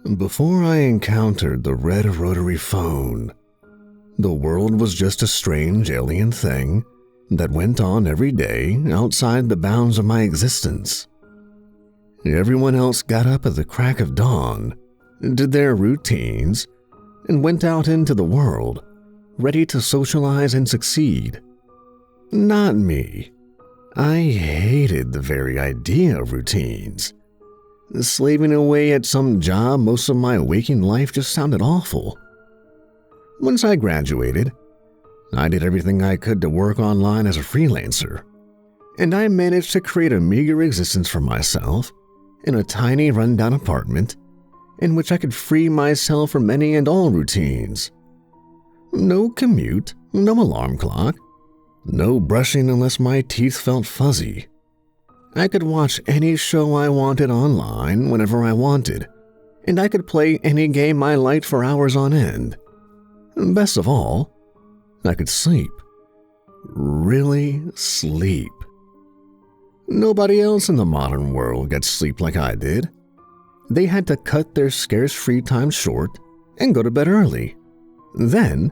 Before I encountered the red rotary phone, the world was just a strange alien thing that went on every day outside the bounds of my existence. Everyone else got up at the crack of dawn, did their routines, and went out into the world, ready to socialize and succeed. Not me. I hated the very idea of routines. Slaving away at some job most of my waking life just sounded awful. Once I graduated, I did everything I could to work online as a freelancer, and I managed to create a meager existence for myself in a tiny rundown apartment in which I could free myself from any and all routines. No commute, no alarm clock, no brushing unless my teeth felt fuzzy. I could watch any show I wanted online whenever I wanted, and I could play any game I liked for hours on end. Best of all, I could sleep. Really sleep. Nobody else in the modern world gets sleep like I did. They had to cut their scarce free time short and go to bed early. Then,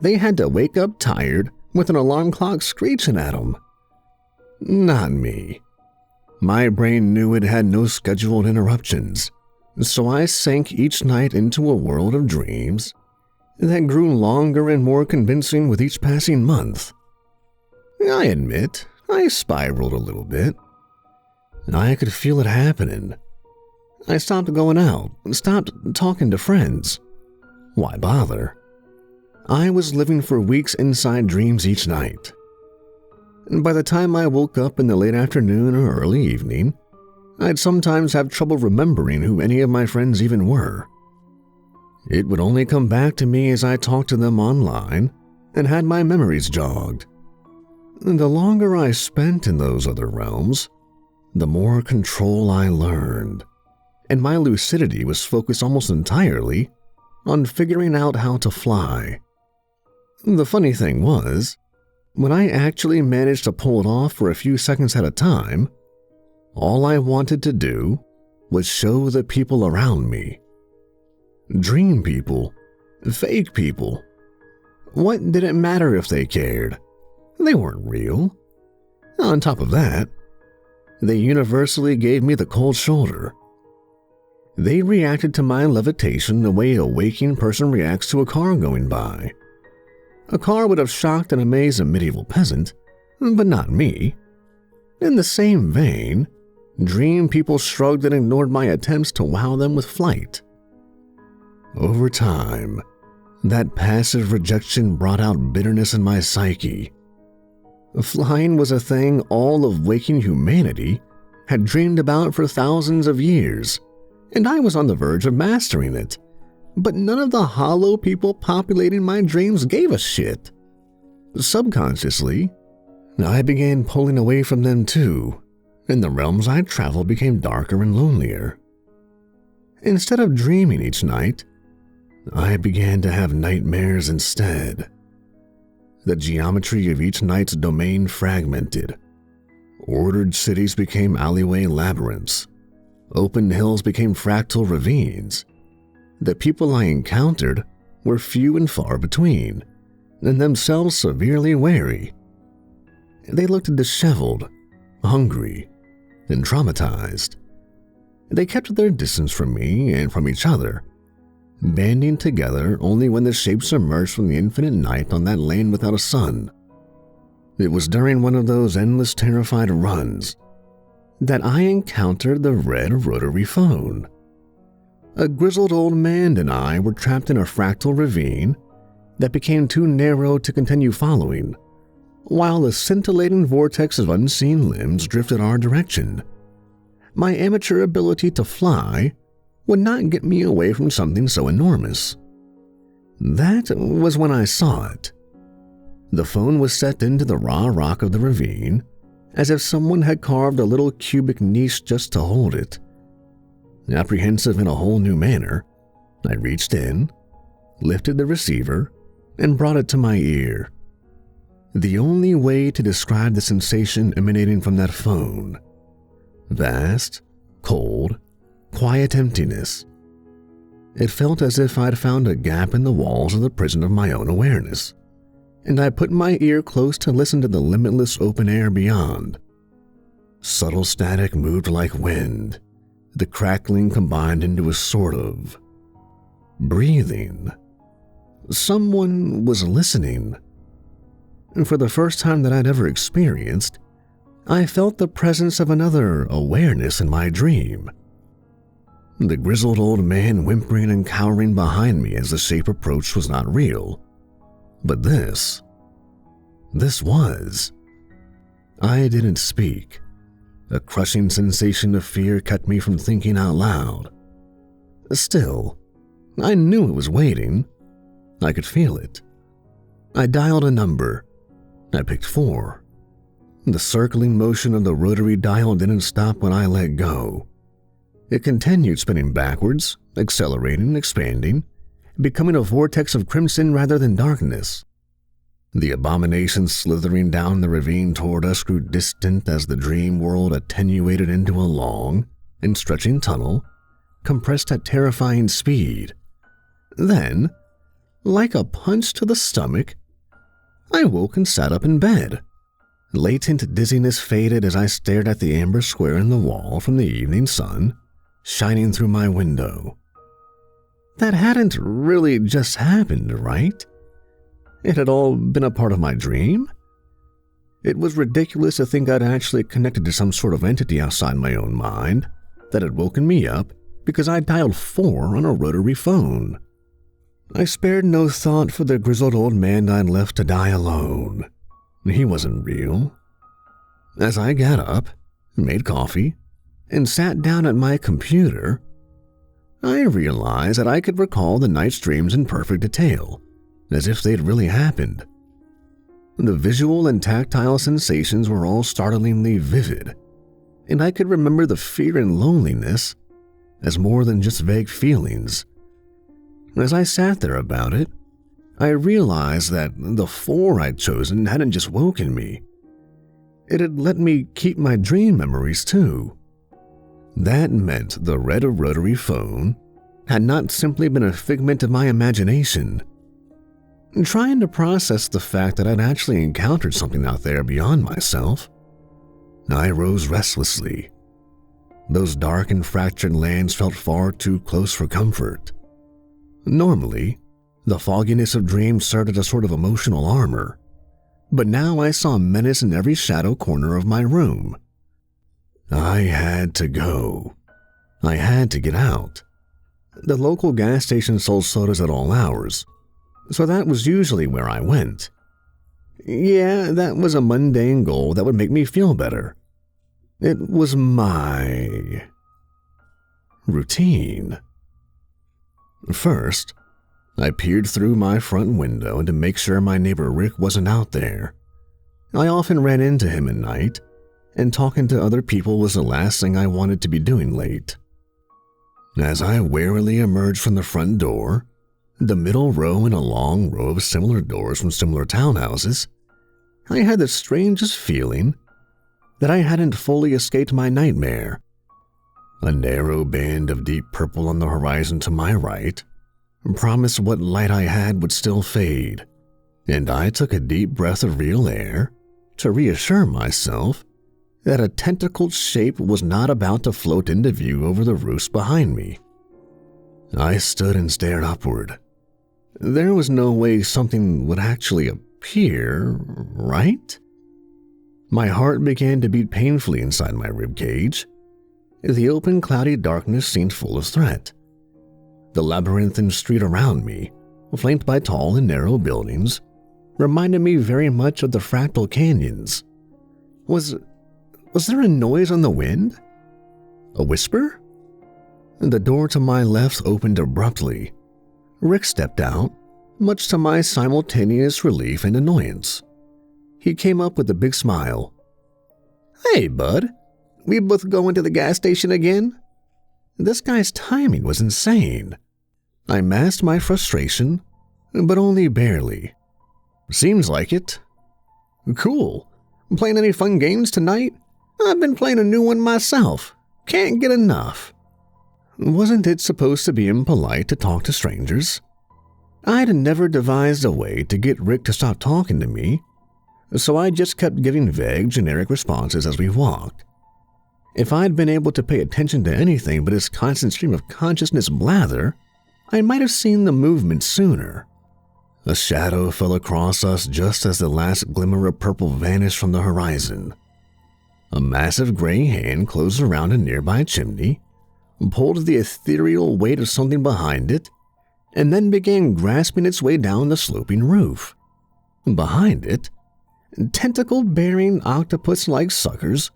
they had to wake up tired with an alarm clock screeching at them. Not me. My brain knew it had no scheduled interruptions, so I sank each night into a world of dreams that grew longer and more convincing with each passing month. I admit, I spiraled a little bit. I could feel it happening. I stopped going out, stopped talking to friends. Why bother? I was living for weeks inside dreams each night. And by the time I woke up in the late afternoon or early evening, I'd sometimes have trouble remembering who any of my friends even were. It would only come back to me as I talked to them online and had my memories jogged. And the longer I spent in those other realms, the more control I learned, and my lucidity was focused almost entirely on figuring out how to fly. The funny thing was, when I actually managed to pull it off for a few seconds at a time, all I wanted to do was show the people around me. Dream people, fake people. What did it matter if they cared? They weren't real. On top of that, they universally gave me the cold shoulder. They reacted to my levitation the way a waking person reacts to a car going by. A car would have shocked and amazed a medieval peasant, but not me. In the same vein, dream people shrugged and ignored my attempts to wow them with flight. Over time, that passive rejection brought out bitterness in my psyche. Flying was a thing all of waking humanity had dreamed about for thousands of years, and I was on the verge of mastering it. But none of the hollow people populating my dreams gave a shit. Subconsciously, I began pulling away from them too, and the realms I traveled became darker and lonelier. Instead of dreaming each night, I began to have nightmares instead. The geometry of each night's domain fragmented. Ordered cities became alleyway labyrinths. Open hills became fractal ravines. The people I encountered were few and far between, and themselves severely wary. They looked disheveled, hungry, and traumatized. They kept their distance from me and from each other, banding together only when the shapes emerged from the infinite night on that lane without a sun. It was during one of those endless terrified runs that I encountered the red rotary phone. A grizzled old man and I were trapped in a fractal ravine that became too narrow to continue following, while a scintillating vortex of unseen limbs drifted our direction. My amateur ability to fly would not get me away from something so enormous. That was when I saw it. The phone was set into the raw rock of the ravine, as if someone had carved a little cubic niche just to hold it. Apprehensive in a whole new manner, I reached in, lifted the receiver, and brought it to my ear. The only way to describe the sensation emanating from that phone. Vast, cold, quiet emptiness. It felt as if I'd found a gap in the walls of the prison of my own awareness, and I put my ear close to listen to the limitless open air beyond. Subtle static moved like wind, the crackling combined into a sort of breathing. Someone was listening. And for the first time that I'd ever experienced, I felt the presence of another awareness in my dream. The grizzled old man whimpering and cowering behind me as the shape approached was not real. But this was. I didn't speak. A crushing sensation of fear kept me from thinking out loud. Still, I knew it was waiting. I could feel it. I dialed a number. I picked 4. The circling motion of the rotary dial didn't stop when I let go. It continued spinning backwards, accelerating, expanding, becoming a vortex of crimson rather than darkness. The abomination slithering down the ravine toward us grew distant as the dream world attenuated into a long and stretching tunnel, compressed at terrifying speed. Then, like a punch to the stomach, I woke and sat up in bed. Latent dizziness faded as I stared at the amber square in the wall from the evening sun, shining through my window. That hadn't really just happened, right? It had all been a part of my dream? It was ridiculous to think I'd actually connected to some sort of entity outside my own mind that had woken me up because I dialed 4 on a rotary phone. I spared no thought for the grizzled old man I'd left to die alone. He wasn't real. As I got up, made coffee, and sat down at my computer, I realized that I could recall the night's dreams in perfect detail, as if they'd really happened. The visual and tactile sensations were all startlingly vivid, and I could remember the fear and loneliness as more than just vague feelings. As I sat there about it, I realized that the 4 I'd chosen hadn't just woken me. It had let me keep my dream memories too. That meant the red rotary phone had not simply been a figment of my imagination. Trying to process the fact that I'd actually encountered something out there beyond myself, I rose restlessly. Those dark and fractured lands felt far too close for comfort. Normally, the fogginess of dreams served as a sort of emotional armor, but now I saw menace in every shadow corner of my room. I had to go. I had to get out. The local gas station sold sodas at all hours, so that was usually where I went. Yeah, that was a mundane goal that would make me feel better. It was my routine. First, I peered through my front window to make sure my neighbor Rick wasn't out there. I often ran into him at night, and talking to other people was the last thing I wanted to be doing late. As I warily emerged from the front door, the middle row in a long row of similar doors from similar townhouses, I had the strangest feeling that I hadn't fully escaped my nightmare. A narrow band of deep purple on the horizon to my right promised what light I had would still fade, and I took a deep breath of real air to reassure myself that a tentacled shape was not about to float into view over the roofs behind me. I stood and stared upward. There was no way something would actually appear, right? My heart began to beat painfully inside my ribcage. The open, cloudy darkness seemed full of threat. The labyrinthine street around me, flanked by tall and narrow buildings, reminded me very much of the fractal canyons. Was there a noise on the wind? A whisper? The door to my left opened abruptly. Rick stepped out, much to my simultaneous relief and annoyance. He came up with a big smile. "Hey, bud. We both going to the gas station again?" This guy's timing was insane. I masked my frustration, but only barely. "Seems like it." "Cool. Playing any fun games tonight?" "I've been playing a new one myself. Can't get enough." Wasn't it supposed to be impolite to talk to strangers? I'd never devised a way to get Rick to stop talking to me, so I just kept giving vague, generic responses as we walked. If I'd been able to pay attention to anything but his constant stream of consciousness blather, I might have seen the movement sooner. A shadow fell across us just as the last glimmer of purple vanished from the horizon. A massive gray hand closed around a nearby chimney, pulled the ethereal weight of something behind it, and then began grasping its way down the sloping roof. Behind it, tentacle-bearing octopus-like suckers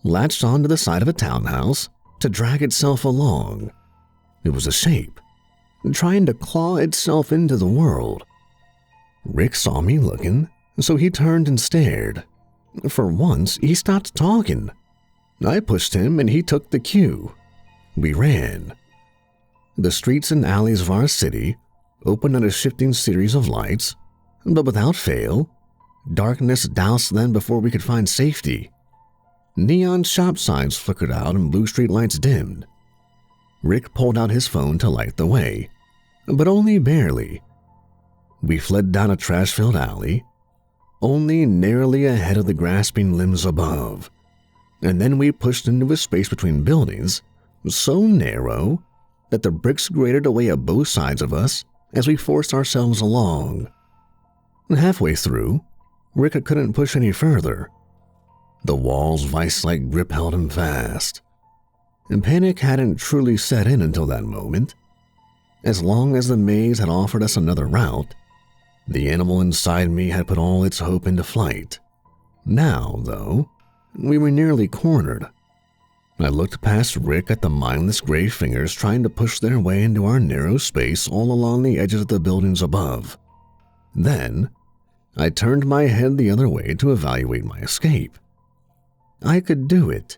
latched onto the side of a townhouse to drag itself along. It was a shape, trying to claw itself into the world. Rick saw me looking, so he turned and stared. For once, he stopped talking. I pushed him and he took the cue. We ran. The streets and alleys of our city opened on a shifting series of lights, but without fail, darkness doused them before we could find safety. Neon shop signs flickered out and blue street lights dimmed. Rick pulled out his phone to light the way, but only barely. We fled down a trash-filled alley, only narrowly ahead of the grasping limbs above, and then we pushed into a space between buildings so narrow that the bricks grated away at both sides of us as we forced ourselves along. Halfway through, Rick couldn't push any further. The wall's vice-like grip held him fast. And panic hadn't truly set in until that moment. As long as the maze had offered us another route, the animal inside me had put all its hope into flight. Now, though, we were nearly cornered. I looked past Rick at the mindless gray fingers trying to push their way into our narrow space all along the edges of the buildings above. Then, I turned my head the other way to evaluate my escape. I could do it.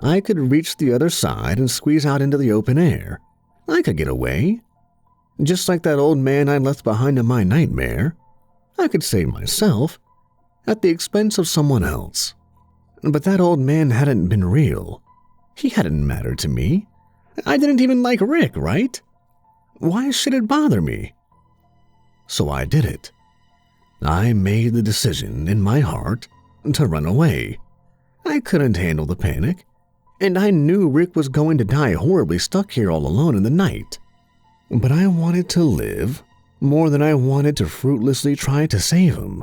I could reach the other side and squeeze out into the open air. I could get away. Just like that old man I left behind in my nightmare, I could save myself at the expense of someone else. But that old man hadn't been real. He hadn't mattered to me. I didn't even like Rick, right? Why should it bother me? So I did it. I made the decision in my heart to run away. I couldn't handle the panic, and I knew Rick was going to die horribly stuck here all alone in the night. But I wanted to live more than I wanted to fruitlessly try to save him.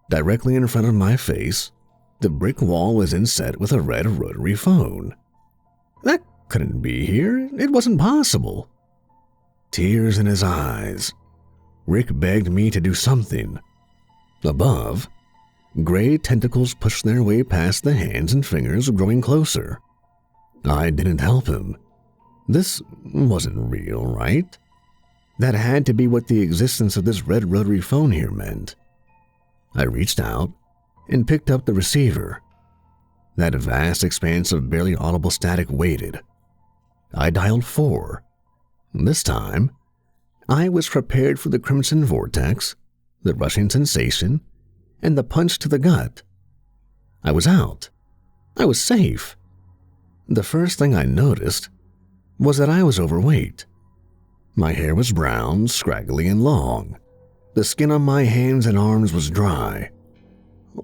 Directly in front of my face, the brick wall was inset with a red rotary phone. That couldn't be here. It wasn't possible. Tears in his eyes, Rick begged me to do something. Above, gray tentacles pushed their way past the hands and fingers, growing closer. I didn't help him. This wasn't real, right? That had to be what the existence of this red rotary phone here meant. I reached out and picked up the receiver. That vast expanse of barely audible static waited. I dialed 4. This time, I was prepared for the crimson vortex, the rushing sensation, and the punch to the gut. I was out. I was safe. The first thing I noticed was that I was overweight. My hair was brown, scraggly, and long. The skin on my hands and arms was dry.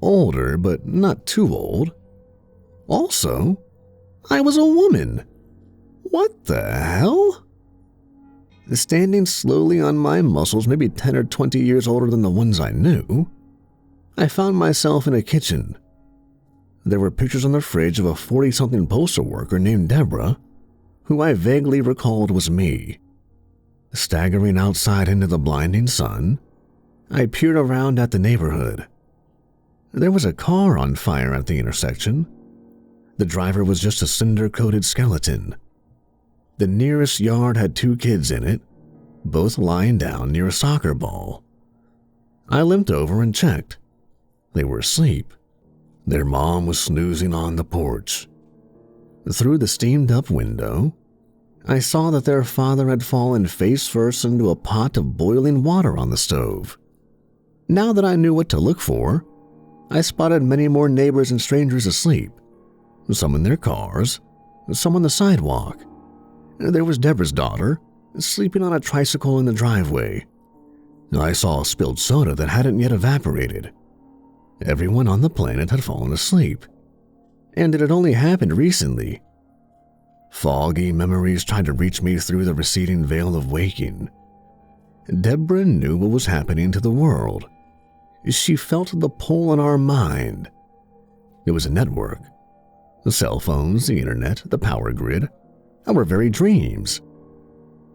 Older, but not too old. Also, I was a woman. What the hell? Standing slowly on my muscles, maybe 10 or 20 years older than the ones I knew, I found myself in a kitchen. There were pictures on the fridge of a 40-something postal worker named Deborah, who I vaguely recalled was me. Staggering outside into the blinding sun, I peered around at the neighborhood. There was a car on fire at the intersection. The driver was just a cinder-coated skeleton. The nearest yard had 2 kids in it, both lying down near a soccer ball. I limped over and checked. They were asleep. Their mom was snoozing on the porch. Through the steamed-up window, I saw that their father had fallen face first into a pot of boiling water on the stove. Now that I knew what to look for, I spotted many more neighbors and strangers asleep, some in their cars, some on the sidewalk. There was Deborah's daughter, sleeping on a tricycle in the driveway. I saw spilled soda that hadn't yet evaporated. Everyone on the planet had fallen asleep, and it had only happened recently. Foggy memories tried to reach me through the receding veil of waking. Deborah knew what was happening to the world. She felt the pull on our mind. It was a network. The cell phones, the internet, the power grid, our very dreams.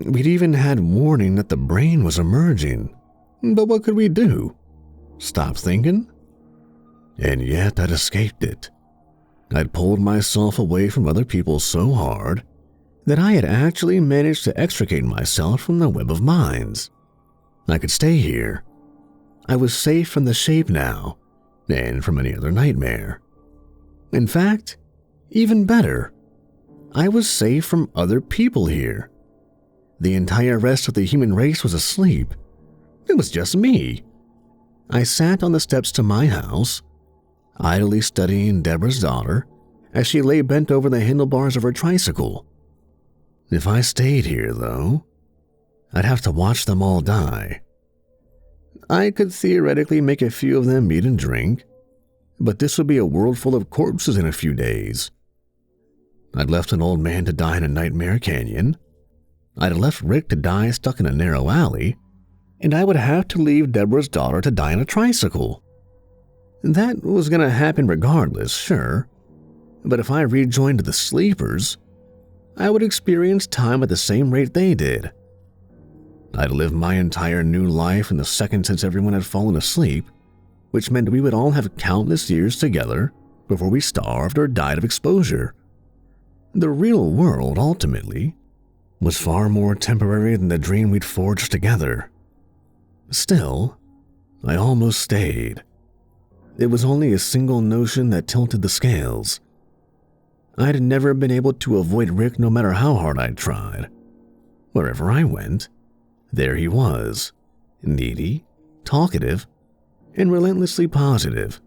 We'd even had warning that the brain was emerging. But what could we do? Stop thinking? And yet I'd escaped it. I'd pulled myself away from other people so hard that I had actually managed to extricate myself from the web of minds. I could stay here. I was safe from the shape now, and from any other nightmare. In fact, even better, I was safe from other people here. The entire rest of the human race was asleep. It was just me. I sat on the steps to my house, idly studying Deborah's daughter as she lay bent over the handlebars of her tricycle. If I stayed here, though, I'd have to watch them all die. I could theoretically make a few of them eat and drink, but this would be a world full of corpses in a few days. I'd left an old man to die in a nightmare canyon. I'd left Rick to die stuck in a narrow alley, and I would have to leave Deborah's daughter to die on a tricycle. That was going to happen regardless, sure, but if I rejoined the sleepers, I would experience time at the same rate they did. I'd lived my entire new life in the second since everyone had fallen asleep, which meant we would all have countless years together before we starved or died of exposure. The real world, ultimately, was far more temporary than the dream we'd forged together. Still, I almost stayed. It was only a single notion that tilted the scales. I'd never been able to avoid Rick no matter how hard I'd tried. Wherever I went, there he was, needy, talkative, and relentlessly positive.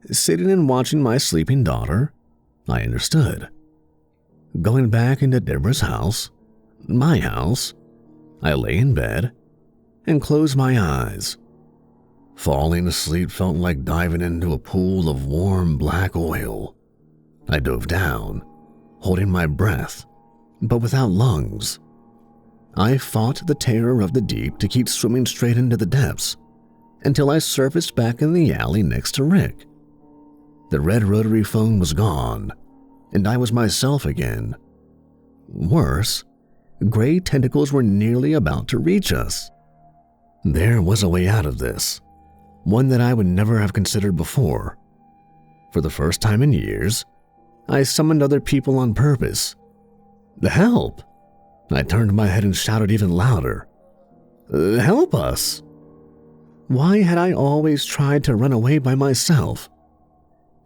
Sitting and watching my sleeping daughter, I understood. Going back into Deborah's house, my house, I lay in bed and closed my eyes. Falling asleep felt like diving into a pool of warm black oil. I dove down, holding my breath, but without lungs. I fought the terror of the deep to keep swimming straight into the depths until I surfaced back in the alley next to Rick. The red rotary phone was gone, and I was myself again. Worse, gray tentacles were nearly about to reach us. There was a way out of this, one that I would never have considered before. For the first time in years, I summoned other people on purpose. Help! I turned my head and shouted even louder. Help us! Why had I always tried to run away by myself?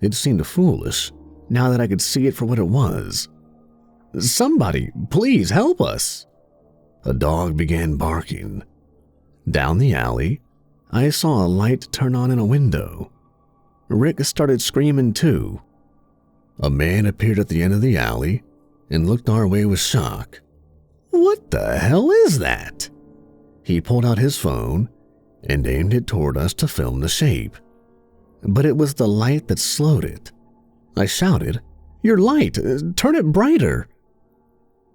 It seemed foolish, now that I could see it for what it was. Somebody, please help us! A dog began barking. Down the alley, I saw a light turn on in a window. Rick started screaming too. A man appeared at the end of the alley and looked our way with shock. What the hell is that? He pulled out his phone and aimed it toward us to film the shape. But it was the light that slowed it. I shouted, "Your light! Turn it brighter!"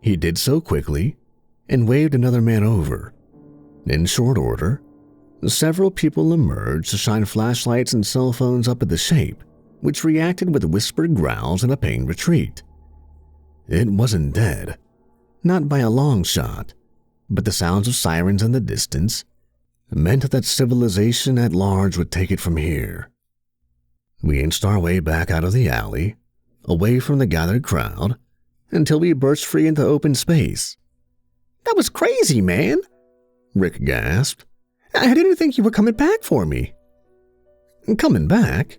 He did so quickly and waved another man over. In short order, several people emerged to shine flashlights and cell phones up at the shape, which reacted with whispered growls and a pained retreat. It wasn't dead, not by a long shot, but the sounds of sirens in the distance meant that civilization at large would take it from here. We inched our way back out of the alley, away from the gathered crowd, until we burst free into open space. "That was crazy, man," Rick gasped. "I didn't think you were coming back for me." Coming back?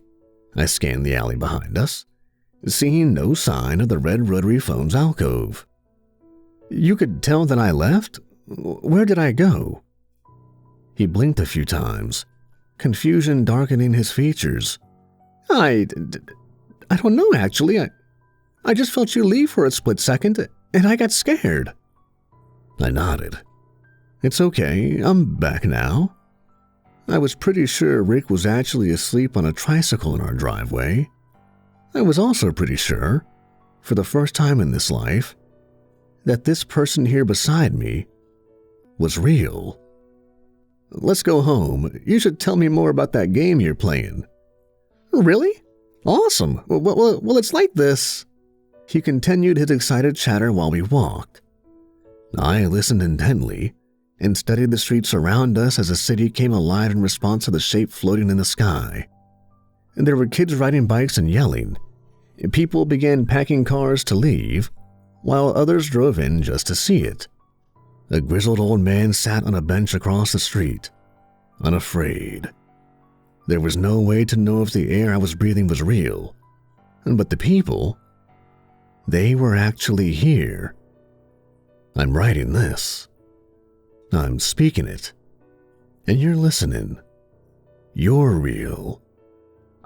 I scanned the alley behind us, seeing no sign of the red rotary phone's alcove. "You could tell that I left? Where did I go?" He blinked a few times, confusion darkening his features. I don't know, actually. I just felt you leave for a split second, and I got scared." I nodded. "It's okay, I'm back now." I was pretty sure Rick was actually asleep on a tricycle in our driveway. I was also pretty sure, for the first time in this life, that this person here beside me was real. "Let's go home. You should tell me more about that game you're playing." "Really? Awesome. Well, it's like this." He continued his excited chatter while we walked. I listened intently and studied the streets around us as the city came alive in response to the shape floating in the sky. There were kids riding bikes and yelling. People began packing cars to leave, while others drove in just to see it. A grizzled old man sat on a bench across the street, unafraid. There was no way to know if the air I was breathing was real, but the people, they were actually here. I'm writing this. I'm speaking it. And you're listening. You're real.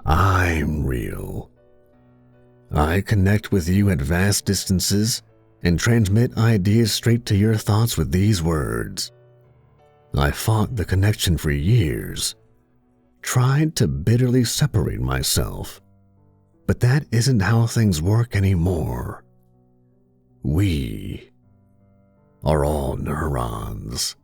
I'm real. I connect with you at vast distances and transmit ideas straight to your thoughts with these words. I fought the connection for years, tried to bitterly separate myself, but that isn't how things work anymore. We are all neurons.